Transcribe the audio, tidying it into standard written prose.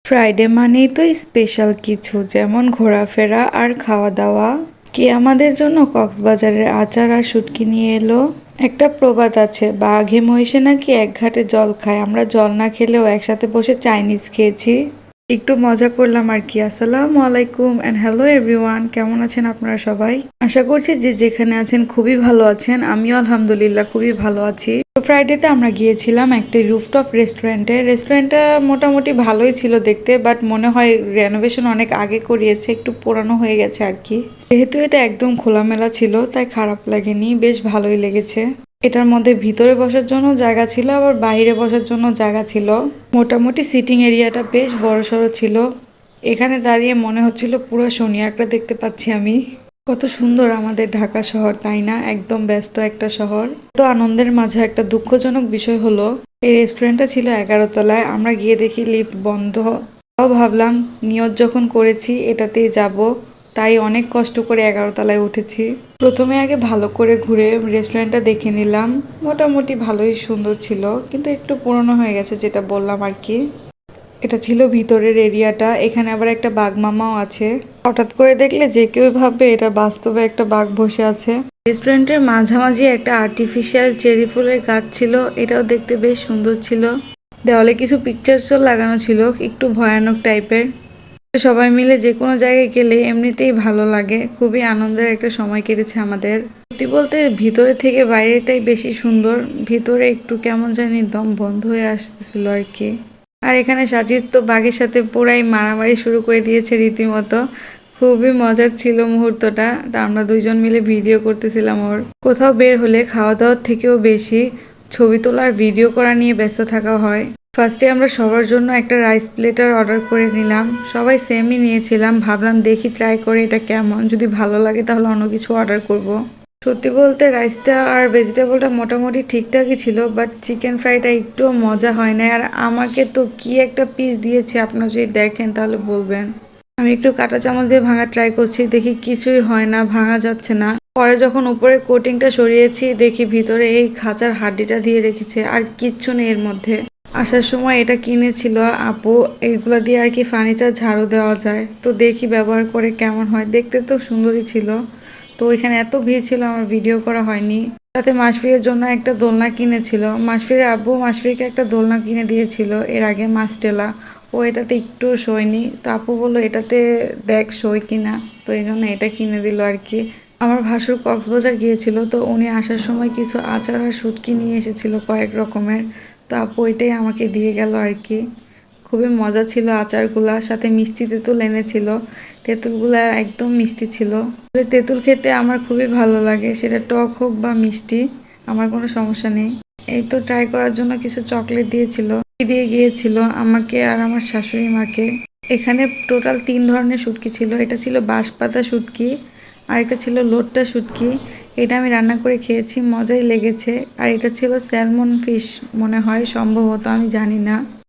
Friday মানেই তো special কিছু, যেমন ঘোরাফেরা আর খাওয়া দাওয়া। কে আমাদের জন্য কক্সবাজারের আচার আর শুটকি নিয়ে এলো। একটা প্রবাদ আছে, বাঘে মহিষে নাকি এক ঘাটে জল খায়। আমরা জল না খেলেও একসাথে বসে চাইনিজ খেয়েছি, একটু মজা করলাম আর কি। আসসালামু আলাইকুম অ্যান্ড হ্যালো এভরিওয়ান, কেমন আছেন আপনারা সবাই? আশা করছি যে যেখানে আছেন খুবই ভালো আছেন। আমিও আলহামদুলিল্লাহ খুবই ভালো আছি। তো ফ্রাইডেতে আমরা গিয়েছিলাম একটা রুফটপ রেস্টুরেন্টে। রেস্টুরেন্টটা মোটামুটি ভালোই ছিল দেখতে, বাট মনে হয় রেনোভেশন অনেক আগে করিয়েছে, একটু পুরানো হয়ে গেছে আর কি। যেহেতু এটা একদম খোলামেলা ছিল তাই খারাপ লাগেনি, বেশ ভালোই লেগেছে। এটার মধ্যে ভিতরে বসার জন্য জায়গা ছিল, আবার বাইরে বসার জন্য জায়গা ছিল। মোটামুটি সিটিং এরিয়াটা বেশ বড়সড় ছিল। এখানে দাঁড়িয়ে মনে হচ্ছিল পুরো শনিয়ারটা দেখতে পাচ্ছি আমি। কত সুন্দর আমাদের ঢাকা শহর, তাই না? একদম ব্যস্ত একটা শহর। তো আনন্দের মাঝে একটা দুঃখজনক বিষয় হলো, এই রেস্টুরেন্টটা ছিল 11 তলায়, আমরা গিয়ে দেখি লিফট বন্ধ। তাও ভাবলাম নিয়ত যখন করেছি এটাতেই যাব, তাই অনেক কষ্ট করে 11 তলায় উঠেছি। প্রথমে আগে ভালো করে ঘুরে রেস্টুরেন্টটা দেখে নিলাম। মোটামুটি ভালোই সুন্দর ছিল, কিন্তু একটু পুরনো হয়ে গেছে, যেটা বললাম আর কি। এটা ছিল ভিতরের এরিয়াটা। এখানে আবার একটা বাঘ মামাও আছে। হঠাৎ করে দেখলে যে কেউ ভাববে এটা বাস্তবে একটা বাঘ বসে আছে। রেস্টুরেন্টের মাঝামাঝি একটা আর্টিফিশিয়াল চেরি ফুলের গাছ ছিল, এটাও দেখতে বেশ সুন্দর ছিল। দেওয়ালে কিছু পিকচার্সও লাগানো ছিল, একটু ভয়ানক টাইপের। সবাই মিলে যে কোনো জায়গায় গেলে এমনিতেই ভালো লাগে। খুবই আনন্দের একটা সময় কেটেছে আমাদের। সত্যি বলতে ভিতরে থেকে বাইরেটাই বেশি সুন্দর। ভিতরে একটু কেমন জানি দম বন্ধ হয়ে আসতেছিল আর কি। আর এখানে সাজিদ তো বাঘের সাথে পুরাই মারামারি শুরু করে দিয়েছে রীতিমতো। খুবই মজার ছিল মুহূর্তটা। তা আমরা দুইজন মিলে ভিডিও করতেছিলাম ওর। কোথাও বের হলে খাওয়া দাওয়ার থেকেও বেশি ছবি তোলার ভিডিও করা নিয়ে ব্যস্ত থাকা হয়। ফার্স্টে আমরা সবার জন্য একটা রাইস প্লেটার অর্ডার করে নিলাম। সবাই সেমই নিয়েছিলাম, ভাবলাম দেখি ট্রাই করে এটা কেমন, যদি ভালো লাগে তাহলে অন্য কিছু অর্ডার করব। সত্যি বলতে রাইসটা আর ভেজিটেবলটা মোটামুটি ঠিকঠাকই ছিল, বাট চিকেন ফ্রাইটা একটুও মজা হয় না। আর আমাকে তো কি একটা পিস দিয়েছে, আপনারা যদি দেখেন তাহলে বলবেন। আমি একটু কাঁটা চামচ দিয়ে ভাঙা ট্রাই করছি, দেখি কিছুই হয় না, ভাঙা যাচ্ছে না। পরে যখন উপরে কোটিংটা সরিয়েছি দেখি ভিতরে এই খাঁচার হাড্ডিটা দিয়ে রেখেছে, আর কিচ্ছু নেই এর মধ্যে। আসার সময় এটা কিনেছিল আপু, এইগুলো দিয়ে আর কি ফার্নিচার ঝাড়ু দেওয়া যায়, তো দেখি ব্যবহার করে কেমন হয়। দেখতে তো সুন্দরই ছিল। তো এখানে এত ভিড় ছিল আমার ভিডিও করা হয়নি। সাথে মাসফিরের জন্য একটা দোলনা কিনেছিল। মাসফিরের আব্বু মাসফিরকে একটা দোলনা কিনে দিয়েছিল এর আগে, মাসটেলা। ও এটাতে একটু শোয়নি, তো আপু বললো এটাতে দেখ শোয় কিনা, তো এই জন্য এটা কিনে দিল আর কি। আমার ভাসুর কক্সবাজার গিয়েছিল, তো উনি আসার সময় কিছু আচার আর শুটকি নিয়ে এসেছিল কয়েক রকমের, তো আপু এটাই আমাকে দিয়ে গেল আর কি। খুবই মজা ছিল আচারগুলা, সাথে মিষ্টি তেঁতুল এনেছিল। তেঁতুলগুলা একদম মিষ্টি ছিল। তেঁতুল খেতে আমার খুবই ভালো লাগে, সেটা টক হোক বা মিষ্টি, আমার কোনো সমস্যা নেই। এই তো ট্রাই করার জন্য কিছু চকলেট দিয়েছিল, দিয়ে গিয়েছিল আমাকে আর আমার শাশুড়ি মাকে। এখানে টোটাল 3 ধরনের শুটকি ছিল। এটা ছিল বাঁশপাতা শুটকি, আর এটা ছিল লোট্টা শুটকি। এটা আমি রান্না করে খেয়েছি, মজাই লেগেছে। আর এটা ছিল স্যালমন ফিশ মনে হয়, সম্ভবত, আমি জানি না।